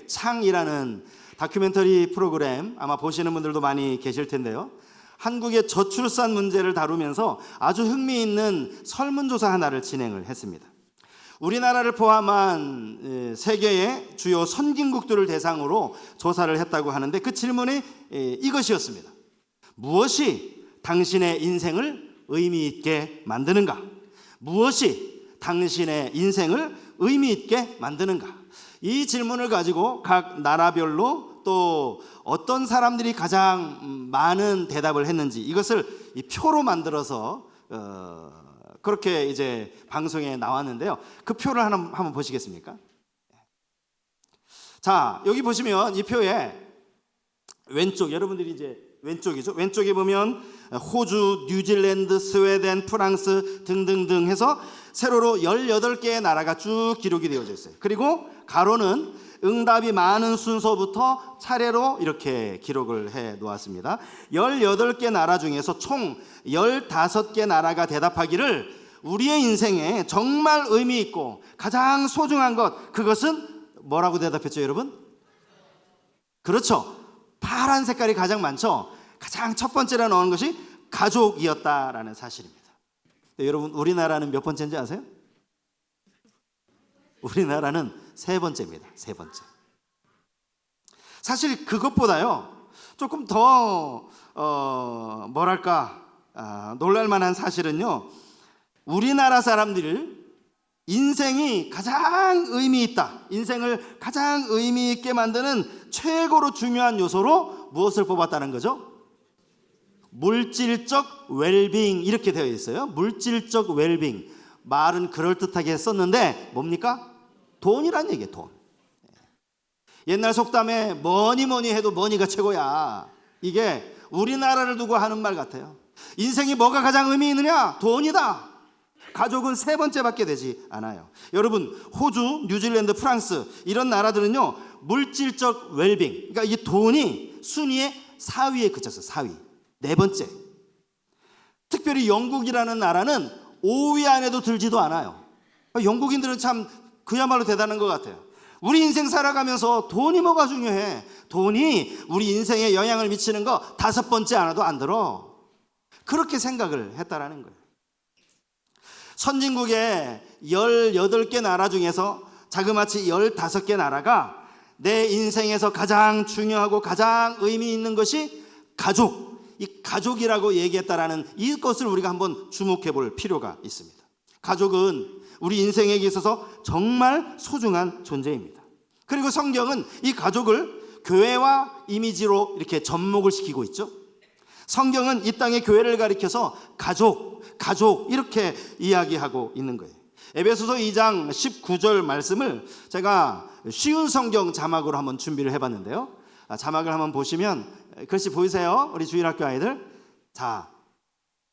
창이라는 다큐멘터리 프로그램 아마 보시는 분들도 많이 계실 텐데요. 한국의 저출산 문제를 다루면서 아주 흥미있는 설문조사 하나를 진행을 했습니다. 우리나라를 포함한 세계의 주요 선진국들을 대상으로 조사를 했다고 하는데 그 질문이 이것이었습니다. 무엇이 당신의 인생을 의미 있게 만드는가? 무엇이 당신의 인생을 의미 있게 만드는가? 이 질문을 가지고 각 나라별로 또 어떤 사람들이 가장 많은 대답을 했는지 이것을 이 표로 만들어서 그렇게 이제 방송에 나왔는데요. 그 표를 한번 보시겠습니까? 자, 여기 보시면 이 표에 왼쪽, 여러분들이 이제 왼쪽이죠. 왼쪽에 보면 호주, 뉴질랜드, 스웨덴, 프랑스 등등등 해서 세로로 18개의 나라가 쭉 기록이 되어져 있어요. 그리고 가로는 응답이 많은 순서부터 차례로 이렇게 기록을 해 놓았습니다. 18개 나라 중에서 총 15개 나라가 대답하기를 우리의 인생에 정말 의미 있고 가장 소중한 것, 그것은 뭐라고 대답했죠, 여러분? 그렇죠. 파란 색깔이 가장 많죠. 가장 첫 번째로 나오는 것이 가족이었다라는 사실입니다. 여러분, 우리나라는 몇 번째인지 아세요? 우리나라는 세 번째입니다. 세 번째. 사실 그것보다요 조금 더 놀랄만한 사실은요, 우리나라 사람들 인생이 가장 의미 있다, 인생을 가장 의미 있게 만드는 최고로 중요한 요소로 무엇을 뽑았다는 거죠? 물질적 웰빙, 이렇게 되어 있어요. 물질적 웰빙. 말은 그럴듯하게 썼는데 뭡니까? 돈이란 얘기예요. 돈. 옛날 속담에 뭐니 해도 머니가 최고야. 이게 우리나라를 두고 하는 말 같아요. 인생이 뭐가 가장 의미 있느냐? 돈이다. 가족은 세 번째밖에 되지 않아요. 여러분, 호주, 뉴질랜드, 프랑스 이런 나라들은요 물질적 웰빙, 그러니까 이 돈이 순위의 4위에 그쳤어요. 4위. 네 번째. 특별히 영국이라는 나라는 5위 안에도 들지도 않아요. 영국인들은 참 그야말로 대단한 것 같아요. 우리 인생 살아가면서 돈이 뭐가 중요해? 돈이 우리 인생에 영향을 미치는 거 5번째 안에도 안 들어. 그렇게 생각을 했다라는 거예요. 선진국의 18개 나라 중에서 자그마치 15개 나라가 내 인생에서 가장 중요하고 가장 의미 있는 것이 가족, 이 가족이라고 얘기했다라는 이것을 우리가 한번 주목해 볼 필요가 있습니다. 가족은 우리 인생에게 있어서 정말 소중한 존재입니다. 그리고 성경은 이 가족을 교회와 이미지로 이렇게 접목을 시키고 있죠. 성경은 이 땅의 교회를 가리켜서 가족 이렇게 이야기하고 있는 거예요. 에베소서 2장 19절 말씀을 제가 쉬운 성경 자막으로 한번 준비를 해봤는데요. 자막을 한번 보시면 글씨 보이세요? 우리 주일학교 아이들. 자,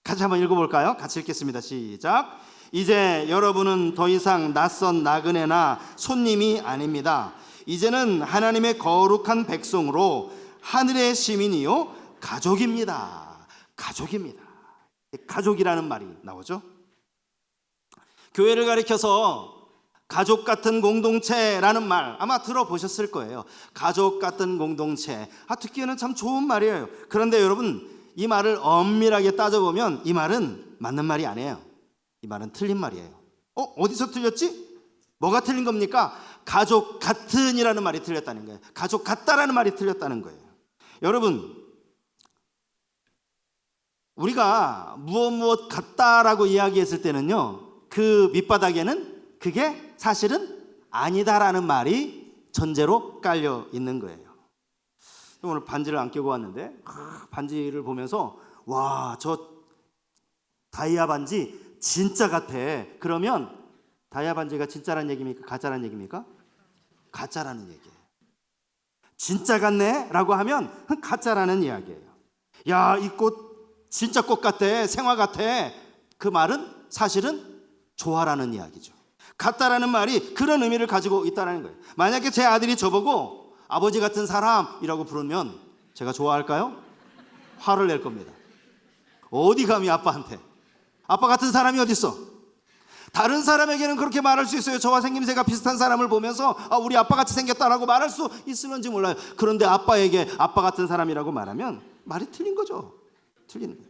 같이 한번 읽어볼까요? 같이 읽겠습니다. 시작. 이제 여러분은 더 이상 낯선 나그네나 손님이 아닙니다. 이제는 하나님의 거룩한 백성으로 하늘의 시민이요 가족입니다. 가족이라는 말이 나오죠. 교회를 가리켜서 가족 같은 공동체라는 말 아마 들어보셨을 거예요. 가족 같은 공동체. 듣기에는 참 좋은 말이에요. 그런데 여러분, 이 말을 엄밀하게 따져보면 이 말은 맞는 말이 아니에요. 이 말은 틀린 말이에요. 어디서 틀렸지? 뭐가 틀린 겁니까? 가족 같은 이라는 말이 틀렸다는 거예요. 가족 같다라는 말이 틀렸다는 거예요. 여러분, 우리가 무엇 같다라고 이야기했을 때는요, 그 밑바닥에는 그게 사실은 아니다라는 말이 전제로 깔려 있는 거예요. 오늘 반지를 안 끼고 왔는데 반지를 보면서 와, 저 다이아 반지 진짜 같아. 그러면 다이아 반지가 진짜란 얘기입니까? 가짜란 얘기입니까? 가짜라는 얘기예요. 진짜 같네? 라고 하면 가짜라는 이야기예요. 야, 이 꽃 진짜 꽃 같아, 생화 같아. 그 말은 사실은 좋아라는 이야기죠. 같다라는 말이 그런 의미를 가지고 있다는 거예요. 만약에 제 아들이 저보고 아버지 같은 사람이라고 부르면 제가 좋아할까요? 화를 낼 겁니다. 어디 감히 아빠한테. 아빠 같은 사람이 어디 있어? 다른 사람에게는 그렇게 말할 수 있어요. 저와 생김새가 비슷한 사람을 보면서 우리 아빠같이 생겼다라고 말할 수 있을런지 몰라요. 그런데 아빠에게 아빠 같은 사람이라고 말하면 말이 틀린 거죠. 틀리는 거예요.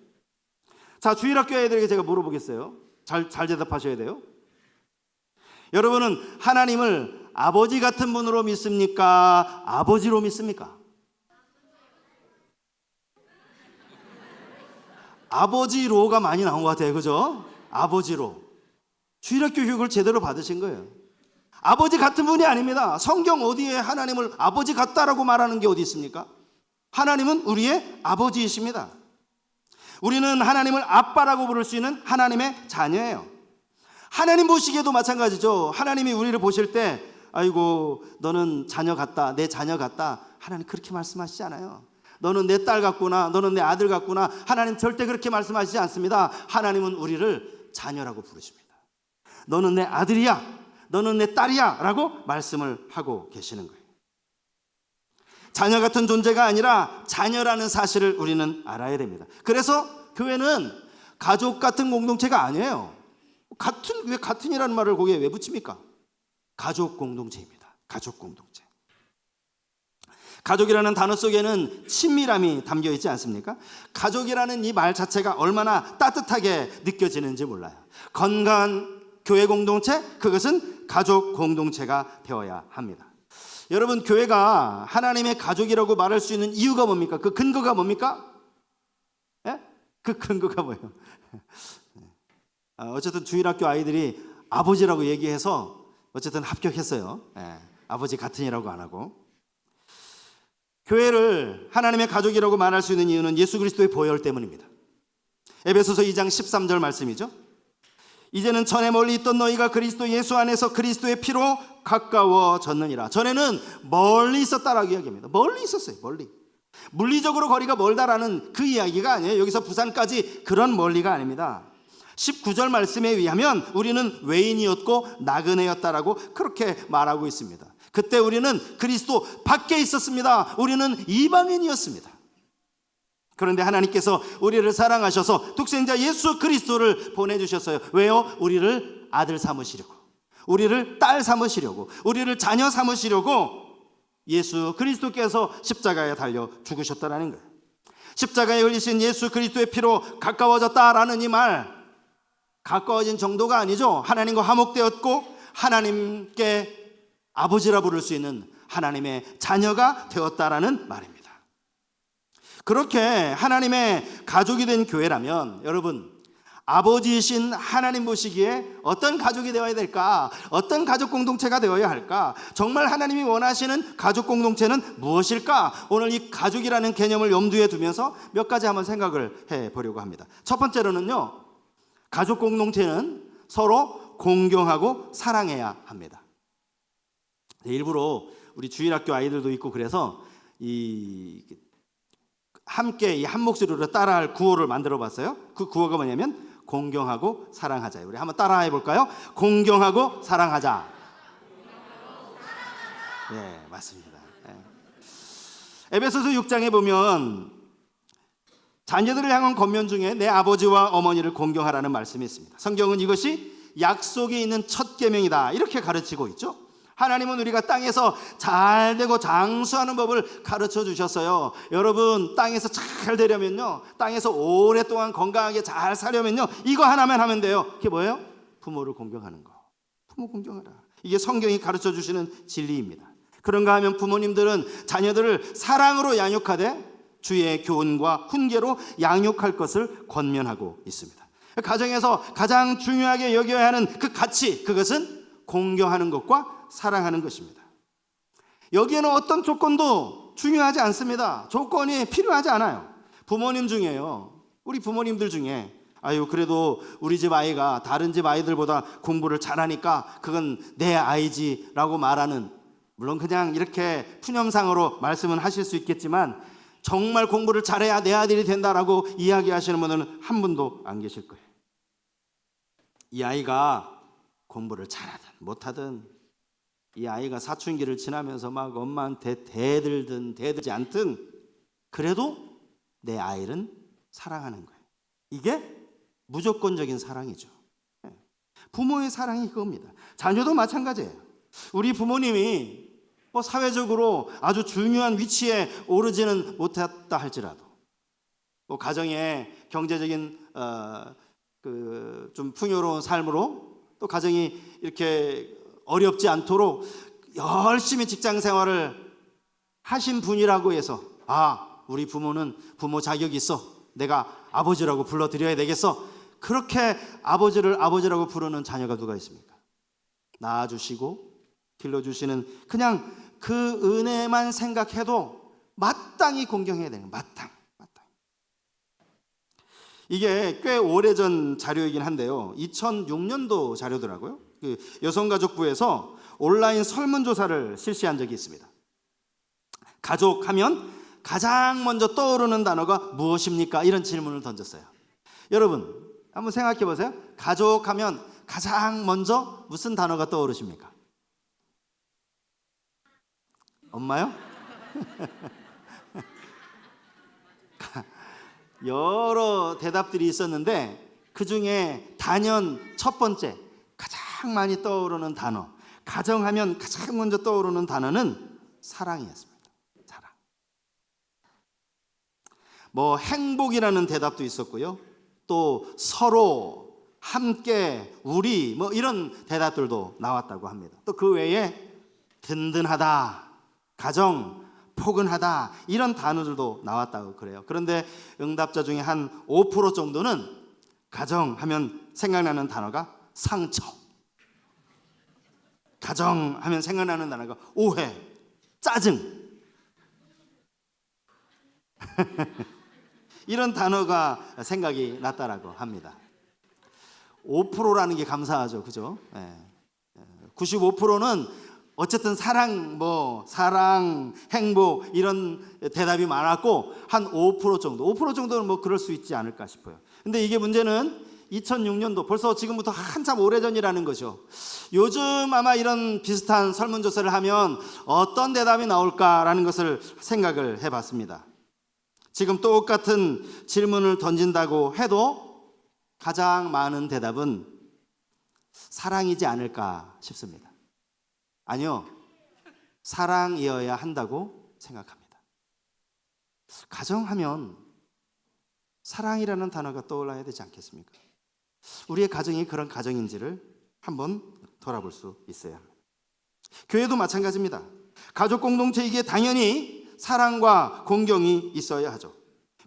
자, 주일학교 애들에게 제가 물어보겠어요. 잘 대답하셔야 돼요. 여러분은 하나님을 아버지 같은 분으로 믿습니까? 아버지로 믿습니까? 아버지로가 많이 나온 것 같아요. 그죠? 아버지로. 주일학교 교육을 제대로 받으신 거예요. 아버지 같은 분이 아닙니다. 성경 어디에 하나님을 아버지 같다라고 말하는 게 어디 있습니까? 하나님은 우리의 아버지이십니다. 우리는 하나님을 아빠라고 부를 수 있는 하나님의 자녀예요. 하나님 보시기에도 마찬가지죠. 하나님이 우리를 보실 때 아이고 너는 자녀 같다, 내 자녀 같다, 하나님 그렇게 말씀하시지 않아요. 너는 내 딸 같구나, 너는 내 아들 같구나, 하나님 절대 그렇게 말씀하시지 않습니다. 하나님은 우리를 자녀라고 부르십니다. 너는 내 아들이야, 너는 내 딸이야 라고 말씀을 하고 계시는 거예요. 자녀 같은 존재가 아니라 자녀라는 사실을 우리는 알아야 됩니다. 그래서 교회는 가족 같은 공동체가 아니에요. 왜 같은이라는 말을 거기에 왜 붙입니까? 가족 공동체입니다. 가족 공동체. 가족이라는 단어 속에는 친밀함이 담겨 있지 않습니까? 가족이라는 이 말 자체가 얼마나 따뜻하게 느껴지는지 몰라요. 건강한 교회 공동체, 그것은 가족 공동체가 되어야 합니다. 여러분, 교회가 하나님의 가족이라고 말할 수 있는 이유가 뭡니까? 그 근거가 뭡니까? 예? 그 근거가 뭐예요? 어쨌든 주일학교 아이들이 아버지라고 얘기해서 어쨌든 합격했어요. 예, 아버지 같으니라고 안 하고. 교회를 하나님의 가족이라고 말할 수 있는 이유는 예수 그리스도의 보혈 때문입니다. 에베소서 2장 13절 말씀이죠. 이제는 전에 멀리 있던 너희가 그리스도 예수 안에서 그리스도의 피로 가까워졌느니라. 전에는 멀리 있었다라고 이야기합니다. 멀리 있었어요. 멀리. 물리적으로 거리가 멀다라는 그 이야기가 아니에요. 여기서 부산까지 그런 멀리가 아닙니다. 19절 말씀에 의하면 우리는 외인이었고 나그네였다라고 그렇게 말하고 있습니다. 그때 우리는 그리스도 밖에 있었습니다. 우리는 이방인이었습니다. 그런데 하나님께서 우리를 사랑하셔서 독생자 예수 그리스도를 보내주셨어요. 왜요? 우리를 아들 삼으시려고, 우리를 딸 삼으시려고, 우리를 자녀 삼으시려고 예수 그리스도께서 십자가에 달려 죽으셨다라는 거예요. 십자가에 흘리신 예수 그리스도의 피로 가까워졌다라는 이 말, 가까워진 정도가 아니죠. 하나님과 화목되었고 하나님께 아버지라 부를 수 있는 하나님의 자녀가 되었다라는 말입니다. 그렇게 하나님의 가족이 된 교회라면 여러분, 아버지이신 하나님 보시기에 어떤 가족이 되어야 될까? 어떤 가족 공동체가 되어야 할까? 정말 하나님이 원하시는 가족 공동체는 무엇일까? 오늘 이 가족이라는 개념을 염두에 두면서 몇 가지 한번 생각을 해보려고 합니다. 첫 번째로는요, 가족 공동체는 서로 공경하고 사랑해야 합니다. 일부러 우리 주일학교 아이들도 있고 그래서 함께 한 목소리로 따라할 구호를 만들어 봤어요. 그 구호가 뭐냐면 공경하고 사랑하자. 우리 한번 따라해 볼까요? 공경하고 사랑하자. 네, 맞습니다. 네. 에베소서 6장에 보면 자녀들을 향한 권면 중에 내 아버지와 어머니를 공경하라는 말씀이 있습니다. 성경은 이것이 약속이 있는 첫 계명이다 이렇게 가르치고 있죠. 하나님은 우리가 땅에서 잘 되고 장수하는 법을 가르쳐 주셨어요. 여러분, 땅에서 잘 되려면요, 땅에서 오랫동안 건강하게 잘 살려면요, 이거 하나만 하면 돼요. 그게 뭐예요? 부모를 공경하는 거. 부모 공경하라. 이게 성경이 가르쳐 주시는 진리입니다. 그런가 하면 부모님들은 자녀들을 사랑으로 양육하되 주의 교훈과 훈계로 양육할 것을 권면하고 있습니다. 가정에서 가장 중요하게 여겨야 하는 그 가치, 그것은 공경하는 것과 사랑하는 것입니다. 여기에는 어떤 조건도 중요하지 않습니다. 조건이 필요하지 않아요. 부모님 중에요, 우리 부모님들 중에 그래도 우리 집 아이가 다른 집 아이들보다 공부를 잘하니까 그건 내 아이지라고 말하는, 물론 그냥 이렇게 푸념상으로 말씀은 하실 수 있겠지만 정말 공부를 잘해야 내 아들이 된다라고 이야기하시는 분은 한 분도 안 계실 거예요. 이 아이가 공부를 잘하든 못하든, 이 아이가 사춘기를 지나면서 막 엄마한테 대들든 대들지 않든 그래도 내 아이는 사랑하는 거예요. 이게 무조건적인 사랑이죠. 부모의 사랑이 그겁니다. 자녀도 마찬가지예요. 우리 부모님이 사회적으로 아주 중요한 위치에 오르지는 못했다 할지라도 가정의 경제적인 좀 풍요로운 삶으로 또 가정이 이렇게 어렵지 않도록 열심히 직장 생활을 하신 분이라고 해서 우리 부모는 부모 자격이 있어, 내가 아버지라고 불러드려야 되겠어, 그렇게 아버지를 아버지라고 부르는 자녀가 누가 있습니까? 낳아주시고 길러주시는 그냥 그 은혜만 생각해도 마땅히 공경해야 되는 마땅. 이게 꽤 오래전 자료이긴 한데요, 2006년도 자료더라고요. 그 여성가족부에서 온라인 설문조사를 실시한 적이 있습니다. 가족하면 가장 먼저 떠오르는 단어가 무엇입니까? 이런 질문을 던졌어요. 여러분 한번 생각해 보세요. 가족하면 가장 먼저 무슨 단어가 떠오르십니까? 엄마요? 여러 대답들이 있었는데 그 중에 단연 첫 번째 가장 많이 떠오르는 단어, 가정하면 가장 먼저 떠오르는 단어는 사랑이었습니다. 사랑. 행복이라는 대답도 있었고요, 또 서로, 함께, 우리 이런 대답들도 나왔다고 합니다. 또 그 외에 든든하다, 가정, 포근하다 이런 단어들도 나왔다고 그래요. 그런데 응답자 중에 한 5% 정도는 가정하면 생각나는 단어가 상처, 가정하면 생각나는 단어가 오해, 짜증 이런 단어가 생각이 났다라고 합니다. 5%라는 게 감사하죠, 그죠? 95%는 어쨌든 사랑, 행복 이런 대답이 많았고 한 5% 정도, 5% 정도는 그럴 수 있지 않을까 싶어요. 근데 이게 문제는 2006년도 벌써 지금부터 한참 오래전이라는 거죠. 요즘 아마 이런 비슷한 설문조사를 하면 어떤 대답이 나올까라는 것을 생각을 해봤습니다. 지금 똑같은 질문을 던진다고 해도 가장 많은 대답은 사랑이지 않을까 싶습니다. 아니요, 사랑이어야 한다고 생각합니다. 가정하면 사랑이라는 단어가 떠올라야 되지 않겠습니까? 우리의 가정이 그런 가정인지를 한번 돌아볼 수 있어야 합니다. 교회도 마찬가지입니다. 가족 공동체이기에 당연히 사랑과 공경이 있어야 하죠.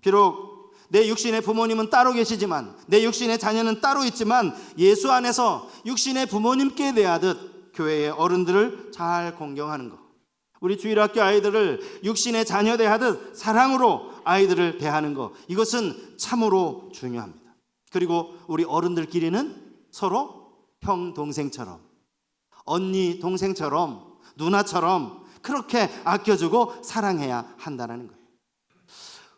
비록 내 육신의 부모님은 따로 계시지만, 내 육신의 자녀는 따로 있지만 예수 안에서 육신의 부모님께 대하듯 교회의 어른들을 잘 공경하는 것, 우리 주일학교 아이들을 육신의 자녀 대하듯 사랑으로 아이들을 대하는 것, 이것은 참으로 중요합니다. 그리고 우리 어른들끼리는 서로 형 동생처럼, 언니 동생처럼, 누나처럼 그렇게 아껴주고 사랑해야 한다는 거예요.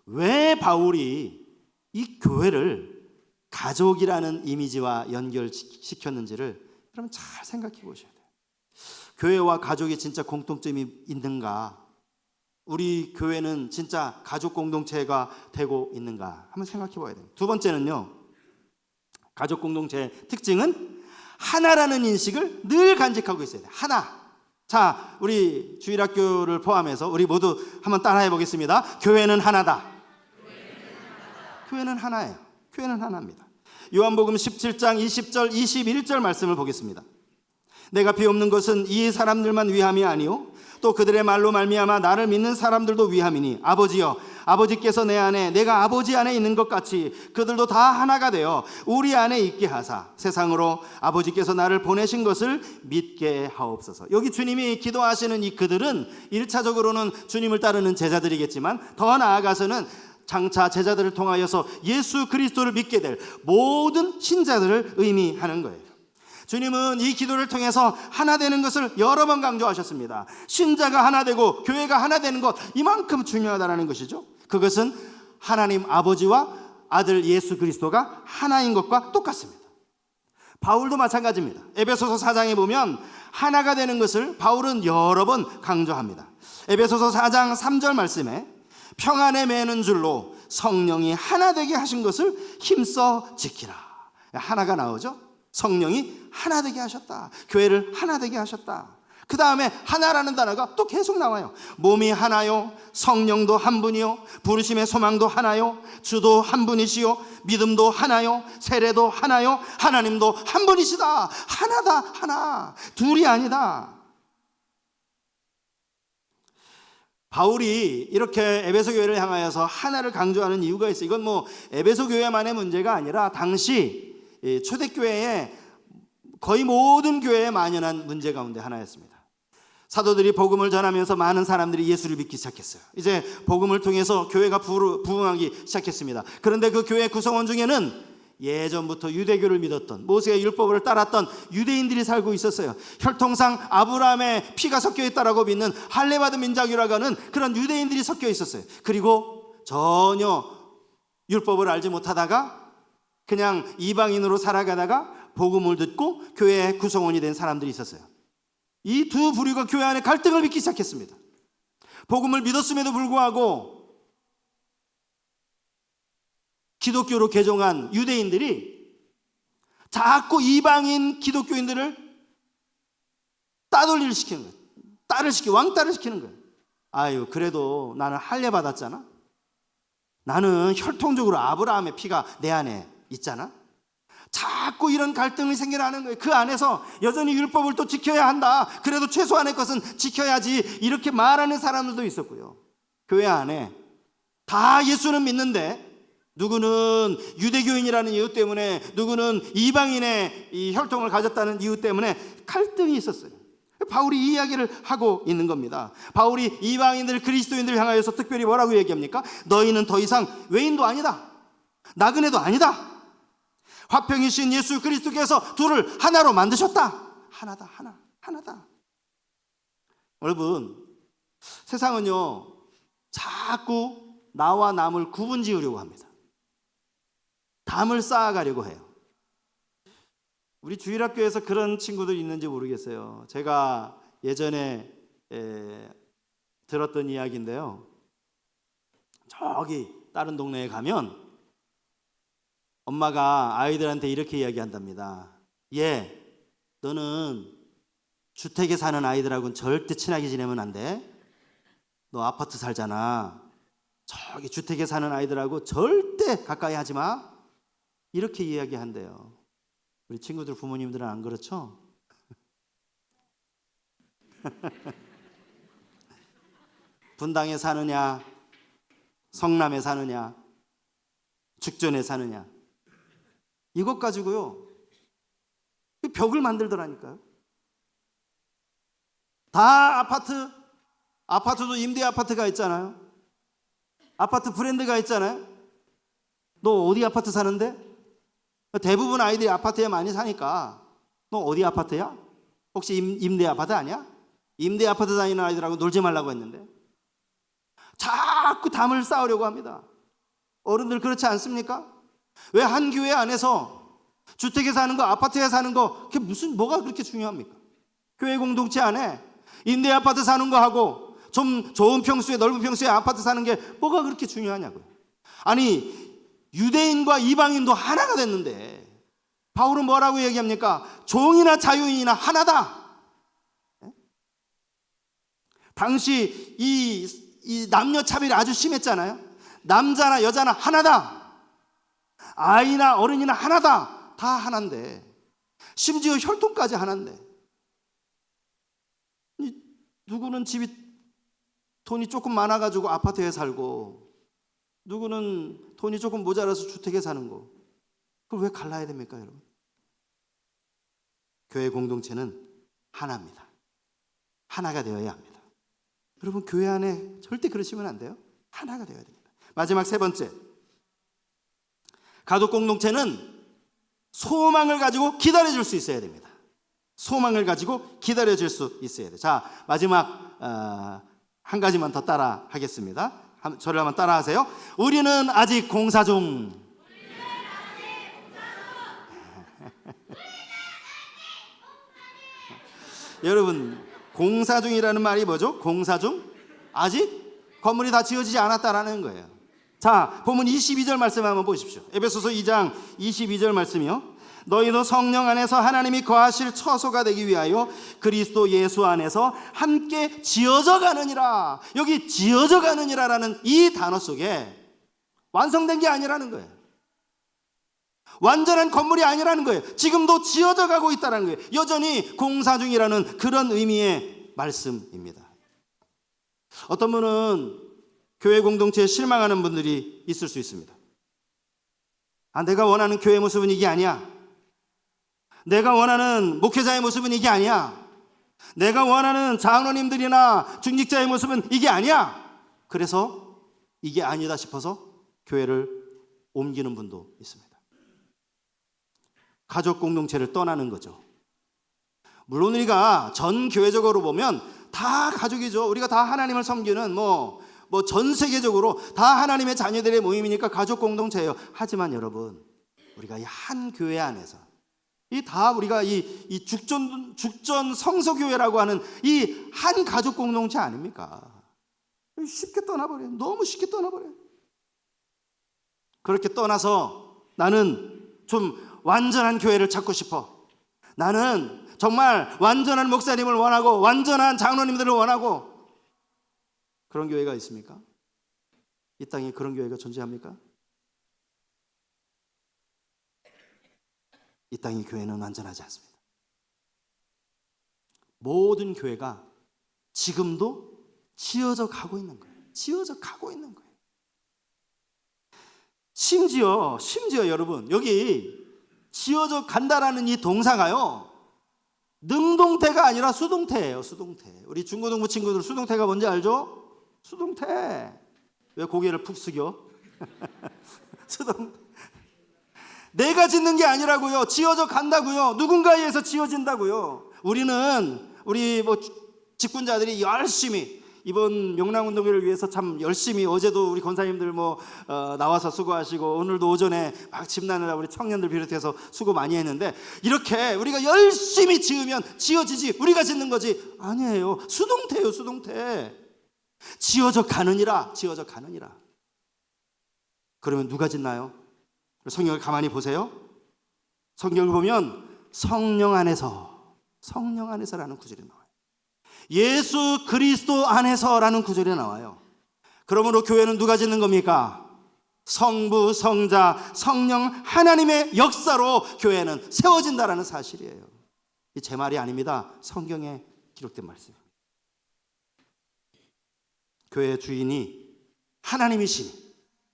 왜 바울이 이 교회를 가족이라는 이미지와 연결시켰는지를 여러분 잘 생각해 보셔야 돼요. 교회와 가족이 진짜 공통점이 있는가? 우리 교회는 진짜 가족 공동체가 되고 있는가? 한번 생각해 봐야 돼요. 두 번째는요, 가족 공동체의 특징은 하나라는 인식을 늘 간직하고 있어야 돼요. 하나. 자, 우리 주일학교를 포함해서 우리 모두 한번 따라해 보겠습니다. 교회는 하나다. 교회는 하나예요. 교회는 하나입니다. 요한복음 17장 20절 21절 말씀을 보겠습니다. 내가 비옵는 것은 이 사람들만 위함이 아니요 또 그들의 말로 말미암아 나를 믿는 사람들도 위함이니 아버지여, 아버지께서 내 안에 내가 아버지 안에 있는 것 같이 그들도 다 하나가 되어 우리 안에 있게 하사 세상으로 아버지께서 나를 보내신 것을 믿게 하옵소서. 여기 주님이 기도하시는 이 그들은 1차적으로는 주님을 따르는 제자들이겠지만 더 나아가서는 장차 제자들을 통하여서 예수 그리스도를 믿게 될 모든 신자들을 의미하는 거예요. 주님은 이 기도를 통해서 하나 되는 것을 여러 번 강조하셨습니다. 신자가 하나 되고 교회가 하나 되는 것, 이만큼 중요하다는 것이죠. 그것은 하나님 아버지와 아들 예수 그리스도가 하나인 것과 똑같습니다. 바울도 마찬가지입니다. 에베소서 4장에 보면 하나가 되는 것을 바울은 여러 번 강조합니다. 에베소서 4장 3절 말씀에 평안에 매는 줄로 성령이 하나 되게 하신 것을 힘써 지키라. 하나가 나오죠. 성령이 하나 되게 하셨다. 교회를 하나 되게 하셨다. 그 다음에 하나라는 단어가 또 계속 나와요. 몸이 하나요, 성령도 한 분이요, 부르심의 소망도 하나요, 주도 한 분이시요, 믿음도 하나요, 세례도 하나요, 하나님도 한 분이시다. 하나다. 하나. 둘이 아니다. 바울이 이렇게 에베소 교회를 향하여서 하나를 강조하는 이유가 있어요. 이건 뭐 에베소 교회만의 문제가 아니라 당시 초대교회의 거의 모든 교회에 만연한 문제 가운데 하나였습니다. 사도들이 복음을 전하면서 많은 사람들이 예수를 믿기 시작했어요. 이제 복음을 통해서 교회가 부흥하기 시작했습니다. 그런데 그 교회 구성원 중에는 예전부터 유대교를 믿었던, 모세의 율법을 따랐던 유대인들이 살고 있었어요. 혈통상 아브라함의 피가 섞여 있다라고 믿는 할례받은 민족이라고 하는 그런 유대인들이 섞여 있었어요. 그리고 전혀 율법을 알지 못하다가 그냥 이방인으로 살아가다가 복음을 듣고 교회의 구성원이 된 사람들이 있었어요. 이 두 부류가 교회 안에 갈등을 빚기 시작했습니다. 복음을 믿었음에도 불구하고 기독교로 개종한 유대인들이 자꾸 이방인 기독교인들을 따돌리를 시키는 거예요. 왕따를 시키는 거예요. 아유, 그래도 나는 할례 받았잖아. 나는 혈통적으로 아브라함의 피가 내 안에 있잖아. 자꾸 이런 갈등이 생겨나는 거예요. 그 안에서 여전히 율법을 또 지켜야 한다. 그래도 최소한의 것은 지켜야지. 이렇게 말하는 사람들도 있었고요. 교회 안에 다 예수는 믿는데 누구는 유대교인이라는 이유 때문에, 누구는 이방인의 이 혈통을 가졌다는 이유 때문에 갈등이 있었어요. 바울이 이 이야기를 하고 있는 겁니다. 바울이 이방인들, 그리스도인들 향하여서 특별히 뭐라고 얘기합니까? 너희는 더 이상 외인도 아니다, 나그네도 아니다. 화평이신 예수 그리스도께서 둘을 하나로 만드셨다. 하나다. 하나다. 여러분, 세상은요 자꾸 나와 남을 구분 지으려고 합니다. 담을 쌓아가려고 해요. 우리 주일학교에서 그런 친구들 있는지 모르겠어요. 제가 예전에 들었던 이야기인데요, 저기 다른 동네에 가면 엄마가 아이들한테 이렇게 이야기한답니다. 얘, 너는 주택에 사는 아이들하고는 절대 친하게 지내면 안 돼. 너 아파트 살잖아. 저기 주택에 사는 아이들하고 절대 가까이 하지 마. 이렇게 이야기한대요. 우리 친구들 부모님들은 안 그렇죠? 분당에 사느냐, 성남에 사느냐, 죽전에 사느냐, 이것 가지고요 벽을 만들더라니까요. 다 아파트도 임대 아파트가 있잖아요. 아파트 브랜드가 있잖아요. 너 어디 아파트 사는데? 대부분 아이들이 아파트에 많이 사니까 너 어디 아파트야? 혹시 임대 아파트 아니야? 임대 아파트 다니는 아이들하고 놀지 말라고 했는데 자꾸 담을 쌓으려고 합니다. 어른들 그렇지 않습니까? 왜 한 교회 안에서 주택에 사는 거, 아파트에 사는 거, 그게 뭐가 그렇게 중요합니까? 교회 공동체 안에 임대 아파트 사는 거 하고 좀 좋은 평수에, 넓은 평수에 아파트 사는 게 뭐가 그렇게 중요하냐고요. 아니, 유대인과 이방인도 하나가 됐는데 바울은 뭐라고 얘기합니까? 종이나 자유인이나 하나다. 당시 이 남녀 차별이 아주 심했잖아요. 남자나 여자나 하나다. 아이나 어른이나 하나다. 다 하나인데, 심지어 혈통까지 하나인데, 누구는 돈이 조금 많아가지고 아파트에 살고, 누구는 돈이 조금 모자라서 주택에 사는 거, 그걸 왜 갈라야 됩니까, 여러분? 교회 공동체는 하나입니다. 하나가 되어야 합니다. 여러분, 교회 안에 절대 그러시면 안 돼요. 하나가 되어야 됩니다. 마지막 세 번째, 가족 공동체는 소망을 가지고 기다려줄 수 있어야 됩니다. 소망을 가지고 기다려줄 수 있어야 돼요. 자, 마지막 한 가지만 더 따라 하겠습니다. 저를 한번 따라 하세요. 우리는 아직 공사 중. 여러분, 공사 중이라는 말이 뭐죠? 공사 중? 아직 건물이 다 지어지지 않았다라는 거예요. 자, 본문 22절 말씀 한번 보십시오. 에베소서 2장 22절 말씀이요. 너희도 성령 안에서 하나님이 거하실 처소가 되기 위하여 그리스도 예수 안에서 함께 지어져 가느니라. 여기 지어져 가느니라라는 이 단어 속에 완성된 게 아니라는 거예요. 완전한 건물이 아니라는 거예요. 지금도 지어져 가고 있다는 거예요. 여전히 공사 중이라는 그런 의미의 말씀입니다. 어떤 분은 교회 공동체에 실망하는 분들이 있을 수 있습니다. 내가 원하는 교회 모습은 이게 아니야. 내가 원하는 목회자의 모습은 이게 아니야. 내가 원하는 장로님들이나 중직자의 모습은 이게 아니야. 그래서 이게 아니다 싶어서 교회를 옮기는 분도 있습니다. 가족 공동체를 떠나는 거죠. 물론 우리가 전 교회적으로 보면 다 가족이죠. 우리가 다 하나님을 섬기는 전 세계적으로 다 하나님의 자녀들의 모임이니까 가족 공동체예요. 하지만 여러분, 우리가 이 한 교회 안에서 이 다 우리가 이 죽전 성서교회라고 하는 이 한 가족 공동체 아닙니까? 쉽게 떠나버려요. 너무 쉽게 떠나버려요. 그렇게 떠나서 나는 좀 완전한 교회를 찾고 싶어. 나는 정말 완전한 목사님을 원하고 완전한 장로님들을 원하고. 그런 교회가 있습니까? 이 땅에 그런 교회가 존재합니까? 이 땅의 교회는 완전하지 않습니다. 모든 교회가 지금도 지어져 가고 있는 거예요. 지어져 가고 있는 거예요. 심지어 여러분, 여기 지어져 간다라는 이 동사가요, 능동태가 아니라 수동태예요. 수동태. 우리 중고등부 친구들 수동태가 뭔지 알죠? 수동태. 왜 고개를 푹 숙여? 수동태. 내가 짓는 게 아니라고요. 지어져 간다고요. 누군가에 의해서 지어진다고요. 우리 직분자들이 열심히 이번 명랑운동회를 위해서 참 열심히, 어제도 우리 권사님들 나와서 수고하시고 오늘도 오전에 막 집나느라 우리 청년들 비롯해서 수고 많이 했는데, 이렇게 우리가 열심히 지으면 지어지지 우리가 짓는 거지 아니에요. 수동태예요. 수동태. 지어져 가느니라. 지어져 가느니라. 그러면 누가 짓나요? 성경을 가만히 보세요. 성경을 보면 성령 안에서라는 구절이 나와요. 예수 그리스도 안에서라는 구절이 나와요. 그러므로 교회는 누가 짓는 겁니까? 성부, 성자, 성령 하나님의 역사로 교회는 세워진다라는 사실이에요. 이 제 말이 아닙니다. 성경에 기록된 말씀입니다. 교회의 주인이 하나님이시니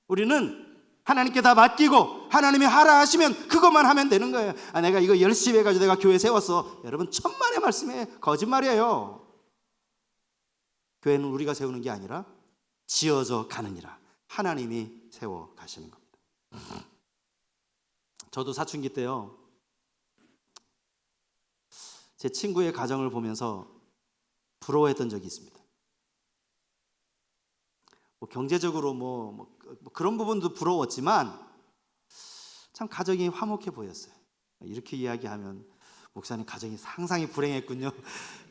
우리는 하나님께 다 맡기고 하나님이 하라 하시면 그것만 하면 되는 거예요. 내가 이거 열심히 해가지고 내가 교회 세웠어. 여러분, 천만의 말씀이에요. 거짓말이에요. 교회는 우리가 세우는 게 아니라 지어져 가느니라. 하나님이 세워 가시는 겁니다. 저도 사춘기 때요, 제 친구의 가정을 보면서 부러워했던 적이 있습니다. 경제적으로 그런 부분도 부러웠지만 참 가정이 화목해 보였어요. 이렇게 이야기하면 목사님 가정이 상상이 불행했군요.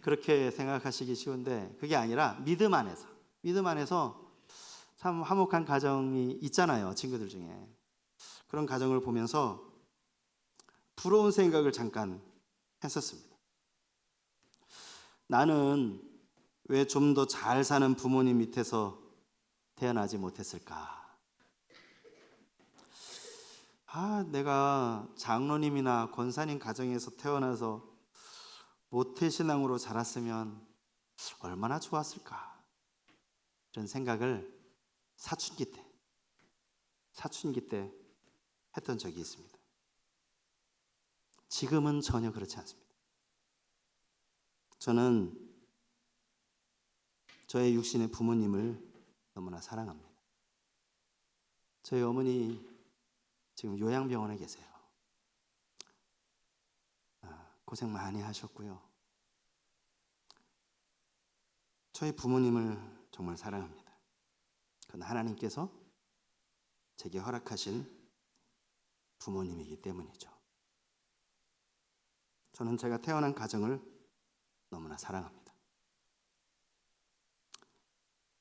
그렇게 생각하시기 쉬운데 그게 아니라 믿음 안에서 참 화목한 가정이 있잖아요. 친구들 중에. 그런 가정을 보면서 부러운 생각을 잠깐 했었습니다. 나는 왜 좀 더 잘 사는 부모님 밑에서 태어나지 못했을까? 내가 장로님이나 권사님 가정에서 태어나서 모태신앙으로 자랐으면 얼마나 좋았을까? 이런 생각을 사춘기 때 했던 적이 있습니다. 지금은 전혀 그렇지 않습니다. 저는 저의 육신의 부모님을 너무나 사랑합니다. 저희 어머니 지금 요양병원에 계세요. 고생 많이 하셨고요. 저희 부모님을 정말 사랑합니다. 그건 하나님께서 제게 허락하신 부모님이기 때문이죠. 저는 제가 태어난 가정을 너무나 사랑합니다.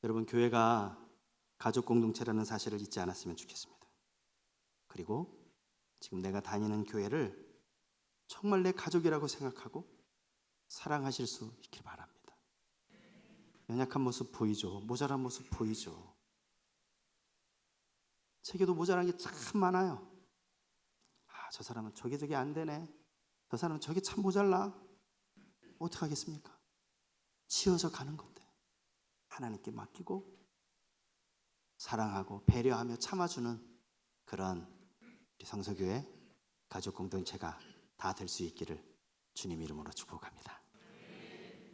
여러분, 교회가 가족 공동체라는 사실을 잊지 않았으면 좋겠습니다. 그리고 지금 내가 다니는 교회를 정말 내 가족이라고 생각하고 사랑하실 수 있길 바랍니다. 연약한 모습 보이죠? 모자란 모습 보이죠? 제게도 모자란 게 참 많아요. 저 사람은 저게 안 되네. 저 사람은 저게 참 모자라. 어떡하겠습니까? 치워져 가는 건데 하나님께 맡기고 사랑하고 배려하며 참아주는 그런 우리 성서교회 가족 공동체가 다 될 수 있기를 주님 이름으로 축복합니다.